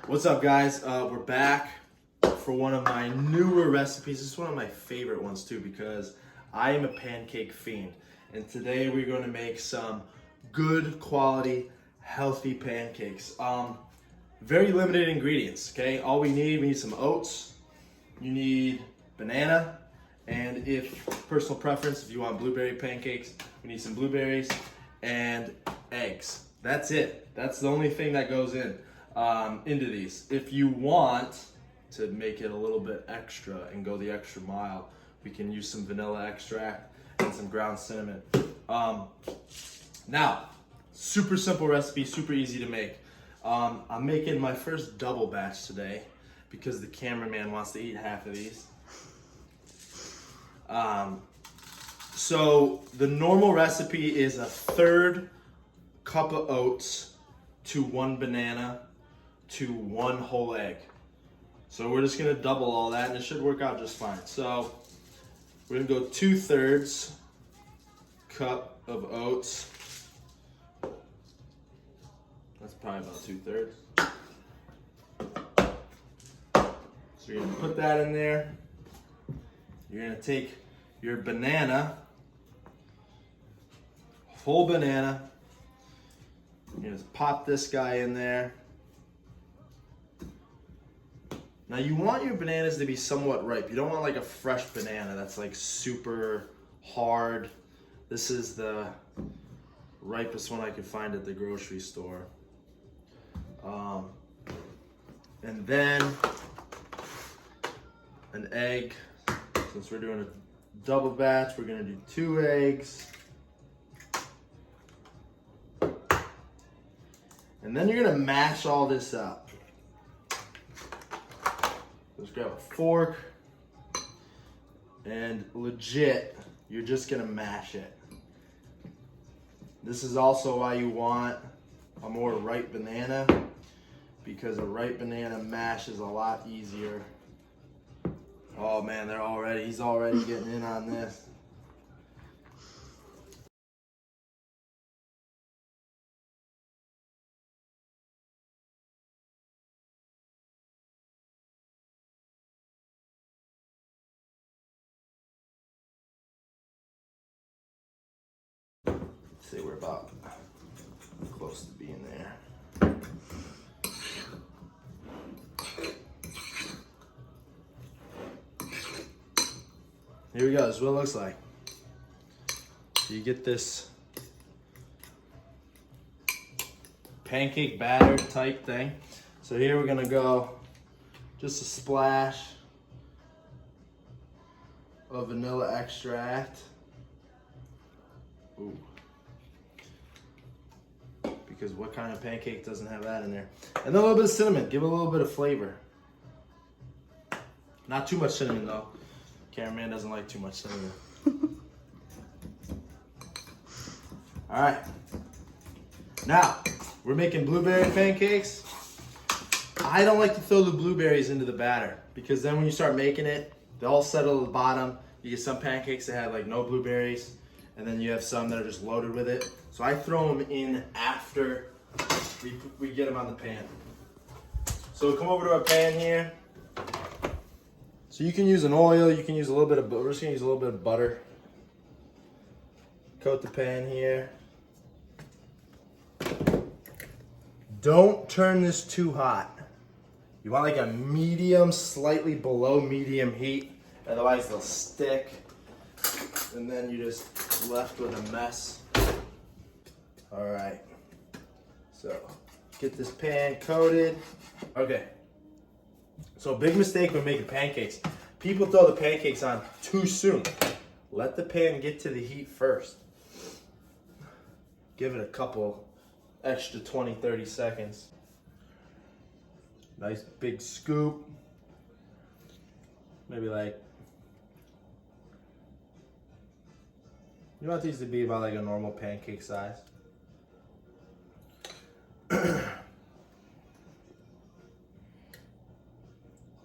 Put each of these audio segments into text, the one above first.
What's up, guys? We're back for one of my newer recipes. This is one of my favorite ones too because I am a pancake fiend. And today we're going to make some good quality, healthy pancakes. Very limited ingredients, okay? All we need some oats, you need banana, and if personal preference, if you want blueberry pancakes, we need some blueberries and eggs. That's it. That's the only thing that goes into these. If you want to make it a little bit extra and go the extra mile, we can use some vanilla extract and some ground cinnamon. Now, super simple recipe, super easy to make. I'm making my first double batch today because the cameraman wants to eat half of these. So the normal recipe is a third cup of oats to 1 banana to 1 whole egg. So we're just gonna double all that and it should work out just fine. So we're gonna go 2/3 cup of oats. That's probably about 2/3. So you're gonna put that in there. You're gonna take your banana, whole banana. You're gonna pop this guy in there. Now you want your bananas to be somewhat ripe. You don't want like a fresh banana that's like super hard. This is the ripest one I could find at the grocery store. And then an egg. Since we're doing a double batch, we're gonna do 2 eggs. And then you're gonna mash all this up. Just grab a fork and legit, you're just gonna mash it. This is also why you want a more ripe banana, because a ripe banana mash is a lot easier. Oh man, he's already getting in on this. Let's see, we're about close to being there. Here we go, this is what it looks like. You get this pancake batter type thing. So here we're gonna go just a splash of vanilla extract. Ooh. Because what kind of pancake doesn't have that in there? And then a little bit of cinnamon, give it a little bit of flavor. Not too much cinnamon though. Cameraman doesn't like too much cinnamon. All right. Now, we're making blueberry pancakes. I don't like to throw the blueberries into the batter because then when you start making it, they all settle at the bottom. You get some pancakes that have like no blueberries, and then you have some that are just loaded with it. So I throw them in after we get them on the pan. So we'll come over to our pan here. So you can use an oil, you can use a little bit of butter. We're just gonna use a little bit of butter. Coat the pan here. Don't turn this too hot. You want like a medium, slightly below medium heat, otherwise they'll stick. And then you're just left with a mess. All right, so get this pan coated. Okay. So big mistake when making pancakes. People throw the pancakes on too soon. Let the pan get to the heat first. Give it a couple extra 20, 30 seconds. Nice big scoop. Maybe like, you want these to be about like a normal pancake size.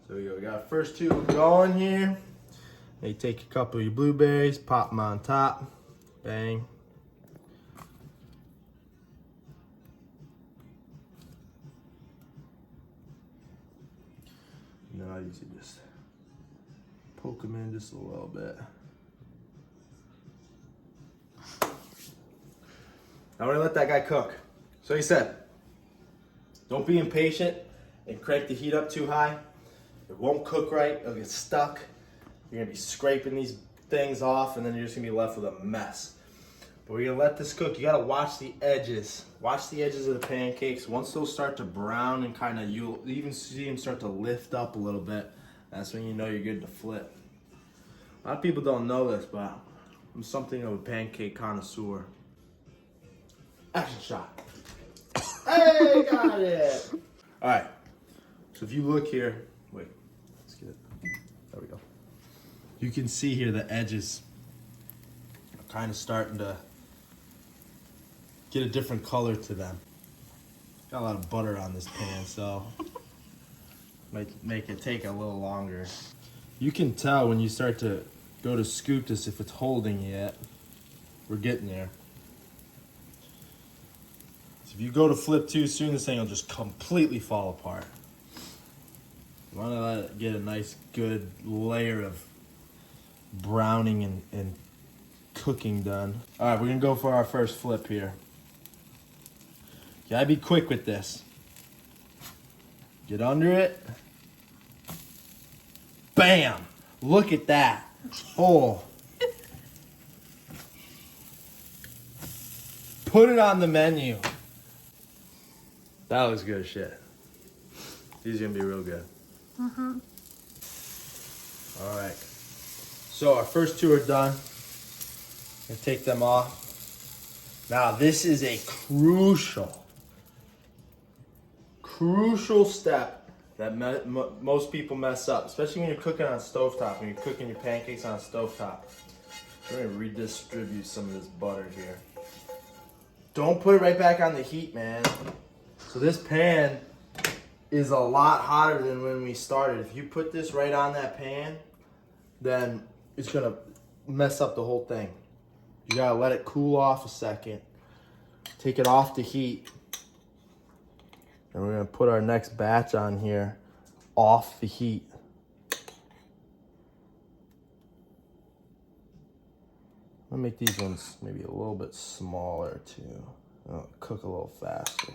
So we go. We got our first 2 going here. Now you take a couple of your blueberries, pop them on top. Bang. And then I usually just poke them in just a little bit. I'm gonna let that guy cook. So he said, don't be impatient and crank the heat up too high. It won't cook right, it'll get stuck. You're gonna be scraping these things off and then you're just gonna be left with a mess. But we're gonna let this cook. You gotta watch the edges. Watch the edges of the pancakes. Once those start to brown and kind of, you'll even see them start to lift up a little bit. That's when you know you're good to flip. A lot of people don't know this, but I'm something of a pancake connoisseur. Action shot. Hey, got it. All right. So if you look here, wait, let's get it. There we go. You can see here the edges are kind of starting to get a different color to them. Got a lot of butter on this pan, so might make it take a little longer. You can tell when you start to go to scoop this if it's holding yet. We're getting there. So if you go to flip too soon, this thing will just completely fall apart. You want to let it get a nice good layer of browning and cooking done. All right, we're gonna go for our first flip here. You gotta be quick with this. Get under it. Bam! Look at that. Oh. Put it on the menu. That was good shit. These are gonna be real good. Mm-hmm. All right. So our first two are done. Gonna take them off. Now this is a crucial step that most people mess up, especially when you're cooking on stovetop, when you're cooking your pancakes on a stovetop. We're gonna redistribute some of this butter here. Don't put it right back on the heat, man. So this pan is a lot hotter than when we started. If you put this right on that pan, then it's gonna mess up the whole thing. You gotta let it cool off a second. Take it off the heat. And we're gonna put our next batch on here off the heat. I'm gonna make these ones maybe a little bit smaller too. It'll cook a little faster.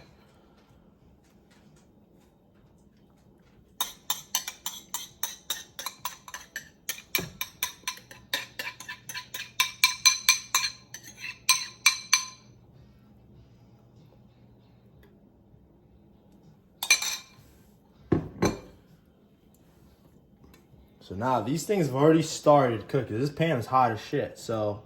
So now these things have already started cooking. This pan is hot as shit, so.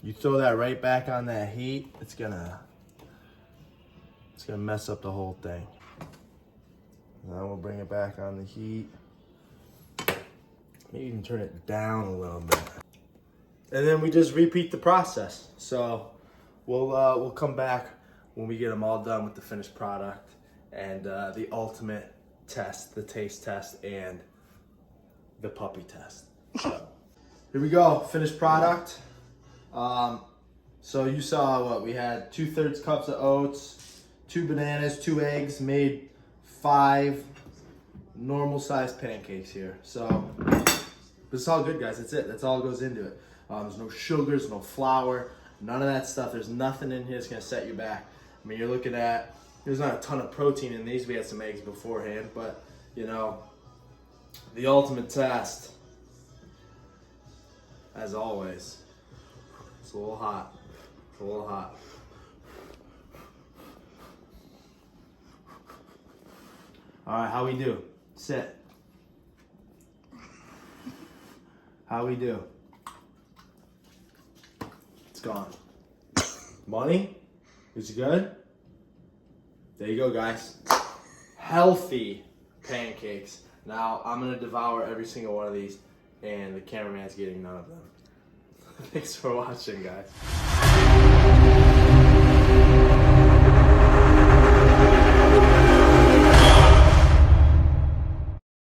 You throw that right back on that heat, it's gonna mess up the whole thing. Now we'll bring it back on the heat. Maybe even turn it down a little bit. And then we just repeat the process. So we'll come back when we get them all done with the finished product and the ultimate test, the taste test, and the puppy test. So here we go, finished product. So you saw what we had: 2/3 cups of oats, 2 bananas, 2 eggs, made 5 normal sized pancakes here. So it's all good, guys. That's it. That's all goes into it. There's no sugars, no flour, none of that stuff. There's nothing in here that's gonna set you back. I mean, you're looking at, there's not a ton of protein in these. We had some eggs beforehand, but you know, the ultimate test, as always. It's a little hot. It's a little hot. All right, how we do? Sit. How we do? It's gone. Money? Is it good? There you go, guys. Healthy pancakes. Now, I'm gonna devour every single one of these, and the cameraman's getting none of them. Thanks for watching, guys.